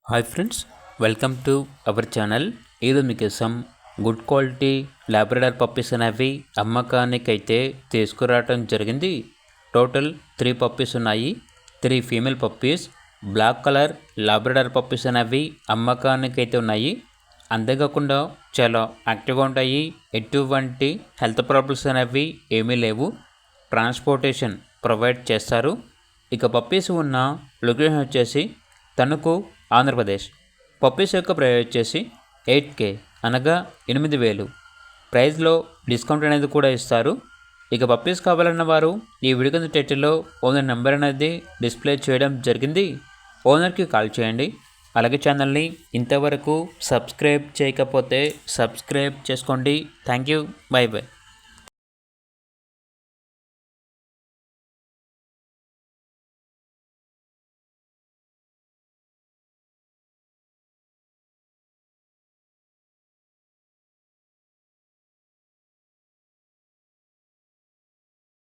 Hi friends, welcome to our channel. ఈరోజు మీకోసం good quality Labrador puppies అనేవి అమ్మకానికి అయితే తీసుకురావటం జరిగింది. టోటల్ 3 పప్పీస్ ఉన్నాయి. 3 female puppies, black colour Labrador puppies అనేవి అమ్మకానికి అయితే ఉన్నాయి. అంతేకాకుండా చాలా యాక్టివ్గా ఉంటాయి. ఎటువంటి హెల్త్ ప్రాబ్లమ్స్ అనేవి ఏమీ లేవు. ట్రాన్స్పోర్టేషన్ ప్రొవైడ్ చేస్తారు. ఇక పప్పీస్ ఉన్న లొకేషన్ వచ్చేసి తణుకు, ఆంధ్రప్రదేశ్. పప్పీస్ యొక్క ప్రైస్ వచ్చేసి 8K అనగా 8,000. ప్రైస్లో డిస్కౌంట్ అనేది కూడా ఇస్తారు. ఇక పప్పీస్ కావాలన్న వారు ఈ వీడియో కింద టైటిల్లో ఓనర్ నెంబర్ అనేది డిస్ప్లే చేయడం జరిగింది. ఓనర్కి కాల్ చేయండి. అలాగే ఛానల్ని ఇంతవరకు సబ్స్క్రైబ్ చేయకపోతే సబ్స్క్రైబ్ చేసుకోండి. Thank you. By by.